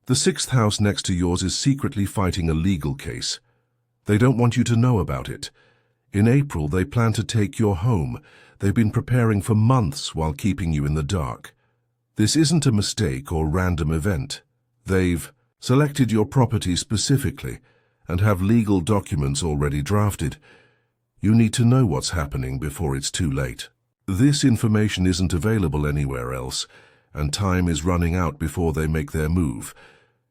The sixth house next to yours is secretly fighting a legal case. They don't want you to know about it. In April, they plan to take your home. They've been preparing for months while keeping you in the dark. This isn't a mistake or random event. They've selected your property specifically and have legal documents already drafted. You need to know what's happening before it's too late. This information isn't available anywhere else, and time is running out before they make their move.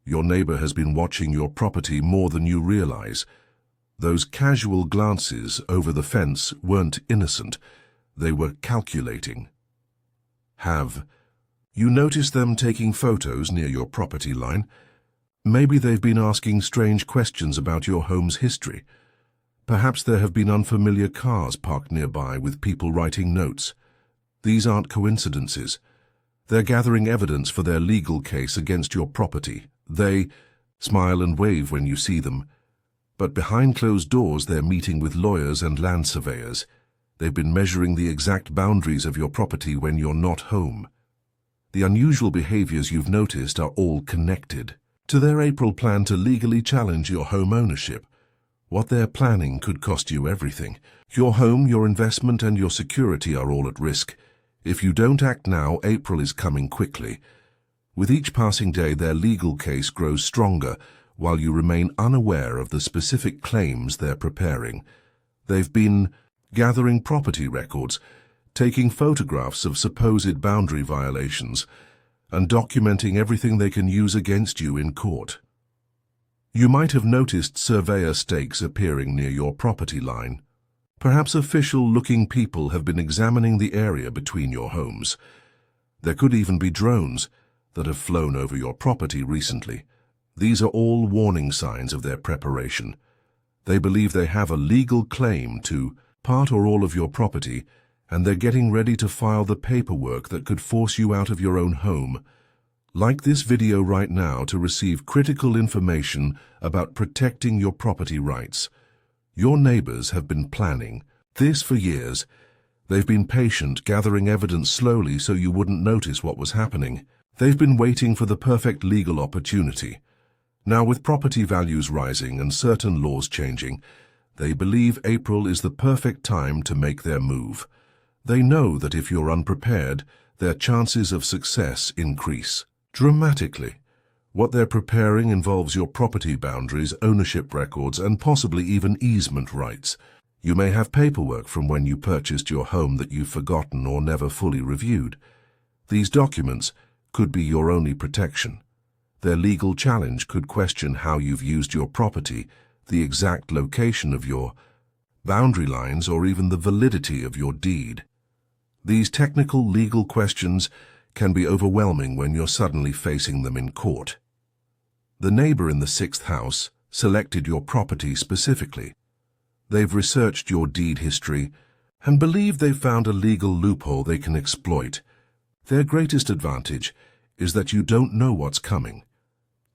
Your neighbor has been watching your property more than you realize. Those casual glances over the fence weren't innocent. They were calculating. Have you noticed them taking photos near your property line? Maybe they've been asking strange questions about your home's history. Perhaps there have been unfamiliar cars parked nearby with people writing notes. These aren't coincidences. They're gathering evidence for their legal case against your property. They smile and wave when you see them. But behind closed doors, they're meeting with lawyers and land surveyors. They've been measuring the exact boundaries of your property when you're not home. The unusual behaviors you've noticed are all connected to their April plan to legally challenge your home ownership. What they're planning could cost you everything. Your home, your investment, and your security are all at risk. If you don't act now, April is coming quickly. With each passing day, their legal case grows stronger, while you remain unaware of the specific claims they're preparing. They've been gathering property records, taking photographs of supposed boundary violations, and documenting everything they can use against you in court. You might have noticed surveyor stakes appearing near your property line. Perhaps official-looking people have been examining the area between your homes. There could even be drones that have flown over your property recently. These are all warning signs of their preparation. They believe they have a legal claim to part or all of your property, and they're getting ready to file the paperwork that could force you out of your own home. Like this video right now to receive critical information about protecting your property rights. Your neighbors have been planning this for years. They've been patient, gathering evidence slowly so you wouldn't notice what was happening. They've been waiting for the perfect legal opportunity. Now, with property values rising and certain laws changing, they believe April is the perfect time to make their move. They know that if you're unprepared, their chances of success increase dramatically. What they're preparing involves your property boundaries, ownership records, and possibly even easement rights. You may have paperwork from when you purchased your home that you've forgotten or never fully reviewed. These documents could be your only protection. Their legal challenge could question how you've used your property, the exact location of your boundary lines, or even the validity of your deed. These technical legal questions can be overwhelming when you're suddenly facing them in court. The neighbor in the sixth house selected your property specifically. They've researched your deed history and believe they've found a legal loophole they can exploit. Their greatest advantage is that you don't know what's coming.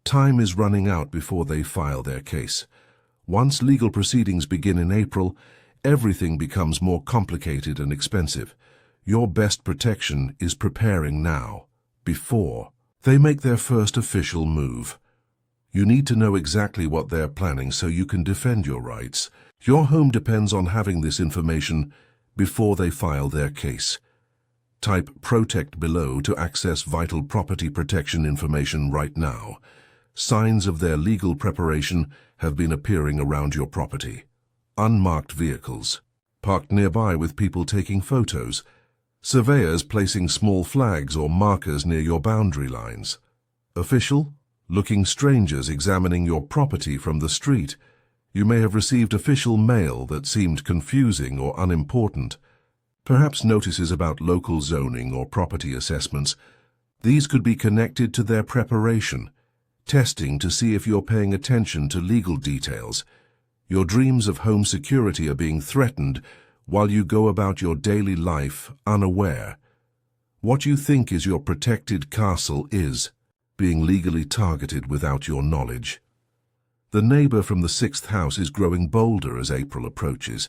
Time is running out before they file their case. Once legal proceedings begin in April, everything becomes more complicated and expensive. Your best protection is preparing now, before they make their first official move. You need to know exactly what they're planning so you can defend your rights. Your home depends on having this information before they file their case. Type "Protect" below to access vital property protection information right now. Signs of their legal preparation have been appearing around your property. Unmarked vehicles, parked nearby with people taking photos. Surveyors placing small flags or markers near your boundary lines. Official, looking strangers examining your property from the street. You may have received official mail that seemed confusing or unimportant. Perhaps notices about local zoning or property assessments. These could be connected to their preparation, testing to see if you're paying attention to legal details. Your dreams of home security are being threatened while you go about your daily life unaware. What you think is your protected castle is being legally targeted without your knowledge. The neighbor from the sixth house is growing bolder as April approaches.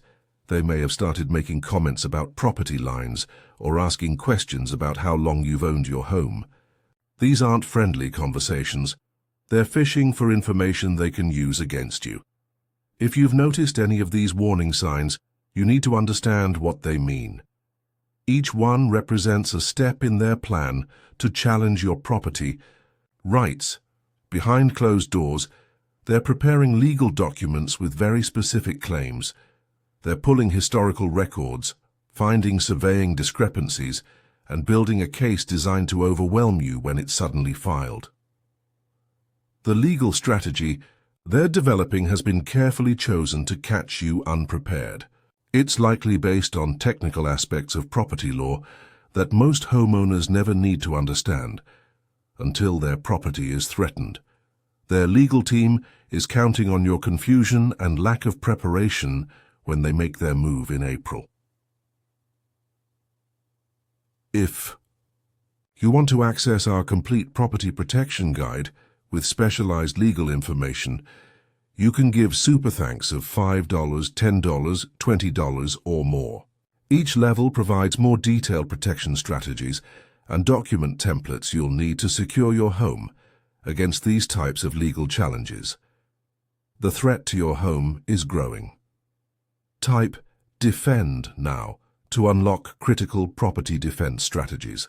They may have started making comments about property lines or asking questions about how long you've owned your home. These aren't friendly conversations. They're fishing for information they can use against you. If you've noticed any of these warning signs, you need to understand what they mean. Each one represents a step in their plan to challenge your property rights. Behind closed doors, they're preparing legal documents with very specific claims. They're pulling historical records, finding surveying discrepancies, and building a case designed to overwhelm you when it's suddenly filed. The legal strategy they're developing has been carefully chosen to catch you unprepared. It's likely based on technical aspects of property law that most homeowners never need to understand until their property is threatened. Their legal team is counting on your confusion and lack of preparation when they make their move in April. If you want to access our complete property protection guide with specialized legal information, you can give super thanks of $5, $10, $20 or more. Each level provides more detailed protection strategies and document templates you'll need to secure your home against these types of legal challenges. The threat to your home is growing. Type Defend now to unlock critical property defense strategies.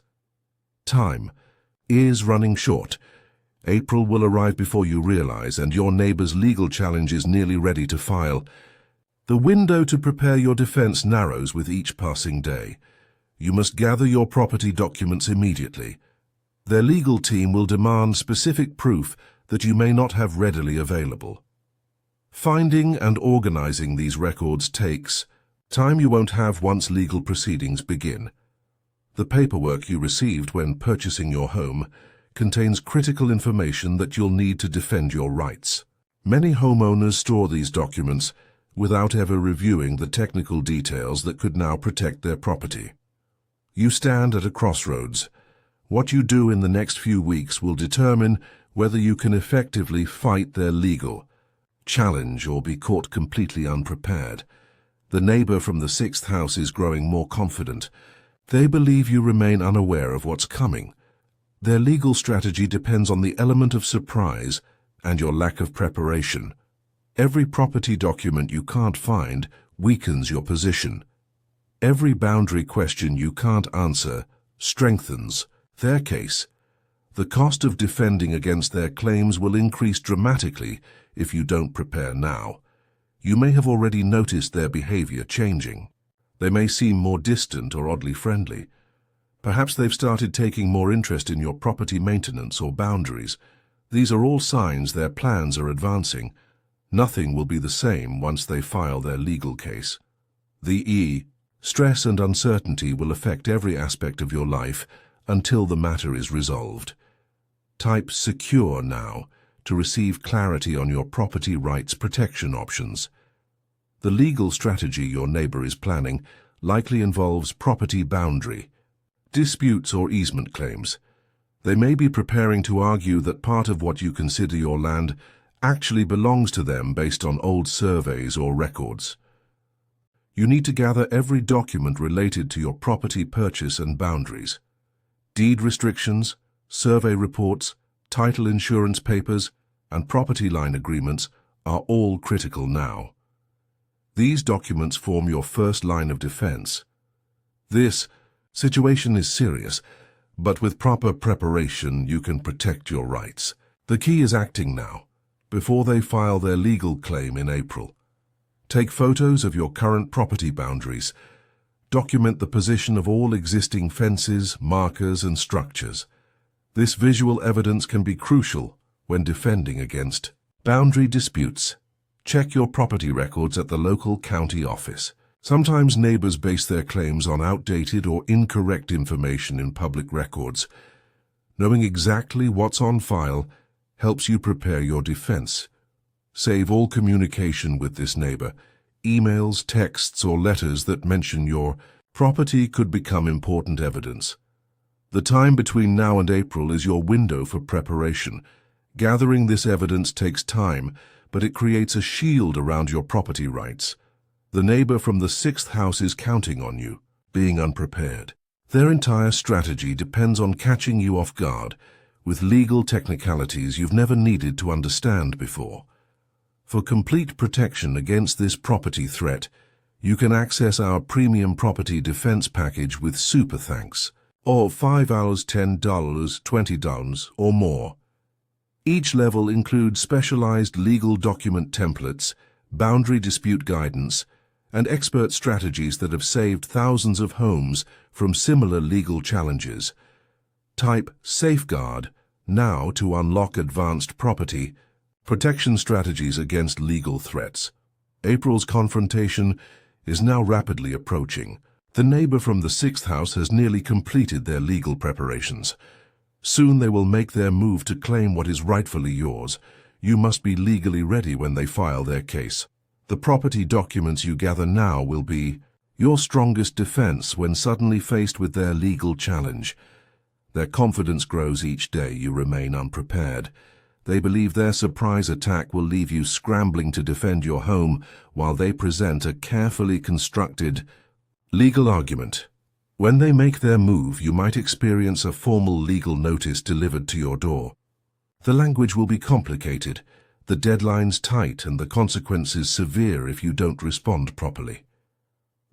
Time is running short. April will arrive before you realize, and your neighbor's legal challenge is nearly ready to file. The window to prepare your defense narrows with each passing day. You must gather your property documents immediately. Their legal team will demand specific proof that you may not have readily available. Finding and organizing these records takes time you won't have once legal proceedings begin. The paperwork you received when purchasing your home contains critical information that you'll need to defend your rights. Many homeowners store these documents without ever reviewing the technical details that could now protect their property. You stand at a crossroads. What you do in the next few weeks will determine whether you can effectively fight their legal challenge or be caught completely unprepared. The neighbor from the 6th house is growing more confident. They believe you remain unaware of what's coming. Their legal strategy depends on the element of surprise and your lack of preparation. Every property document you can't find weakens your position. Every boundary question you can't answer strengthens their case. The cost of defending against their claims will increase dramatically if you don't prepare now. You may have already noticed their behavior changing. They may seem more distant or oddly friendly. Perhaps they've started taking more interest in your property maintenance or boundaries. These are all signs their plans are advancing. Nothing will be the same once they file their legal case. Stress and uncertainty will affect every aspect of your life until the matter is resolved. Type Secure now to receive clarity on your property rights protection options. The legal strategy your neighbor is planning likely involves property boundary, disputes or easement claims. They may be preparing to argue that part of what you consider your land actually belongs to them based on old surveys or records. You need to gather every document related to your property purchase and boundaries. Deed restrictions, survey reports, title insurance papers, and property line agreements are all critical now. These documents form your first line of defense. This situation is serious, but with proper preparation you can protect your rights. The key is acting now, before they file their legal claim in April. Take photos of your current property boundaries. Document the position of all existing fences, markers, and structures. This visual evidence can be crucial when defending against boundary disputes. Check your property records at the local county office. Sometimes neighbors base their claims on outdated or incorrect information in public records. Knowing exactly what's on file helps you prepare your defense. Save all communication with this neighbor. Emails, texts, or letters that mention your property could become important evidence. The time between now and April is your window for preparation. Gathering this evidence takes time, but it creates a shield around your property rights. The neighbor from the 6th house is counting on you, being unprepared. Their entire strategy depends on catching you off guard with legal technicalities you've never needed to understand before. For complete protection against this property threat, you can access our premium property defense package with super thanks, or 5 hours, $10, $20 or more. Each level includes specialized legal document templates, boundary dispute guidance, and expert strategies that have saved thousands of homes from similar legal challenges. Type Safeguard now to unlock advanced property protection strategies against legal threats. April's confrontation is now rapidly approaching. The neighbor from the 6th house has nearly completed their legal preparations. Soon they will make their move to claim what is rightfully yours. You must be legally ready when they file their case. The property documents you gather now will be your strongest defense when suddenly faced with their legal challenge. Their confidence grows each day you remain unprepared. They believe their surprise attack will leave you scrambling to defend your home while they present a carefully constructed legal argument. When they make their move, you might experience a formal legal notice delivered to your door. The language will be complicated, the deadlines tight, and the consequences severe if you don't respond properly.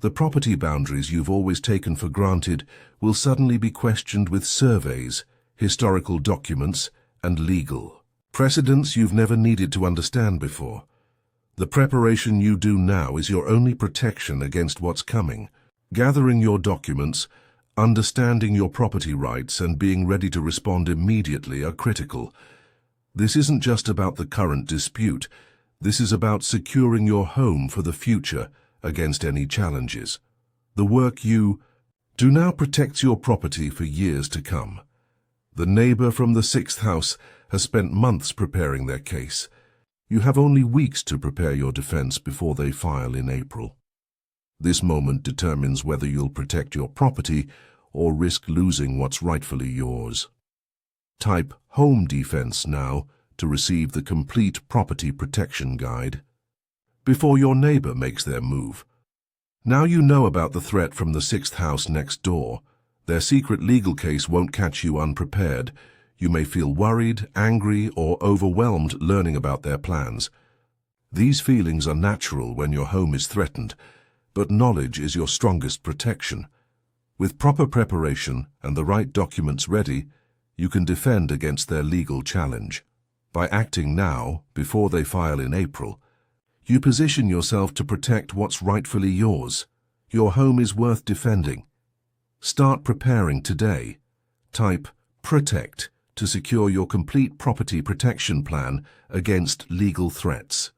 The property boundaries you've always taken for granted will suddenly be questioned with surveys, historical documents, and legal precedents you've never needed to understand before. The preparation you do now is your only protection against what's coming. Gathering your documents, understanding your property rights, and being ready to respond immediately are critical. This isn't just about the current dispute. This is about securing your home for the future against any challenges. The work you do now protects your property for years to come. The neighbor from the 6th house has spent months preparing their case. You have only weeks to prepare your defense before they file in April. This moment determines whether you'll protect your property or risk losing what's rightfully yours. Type Home Defense now to receive the complete property protection guide. Before your neighbor makes their move. Now you know about the threat from the 6th house next door. Their secret legal case won't catch you unprepared. You may feel worried, angry, or overwhelmed learning about their plans. These feelings are natural when your home is threatened, but knowledge is your strongest protection. With proper preparation and the right documents ready, you can defend against their legal challenge. By acting now, before they file in April, you position yourself to protect what's rightfully yours. Your home is worth defending. Start preparing today. Type Protect to secure your complete property protection plan against legal threats.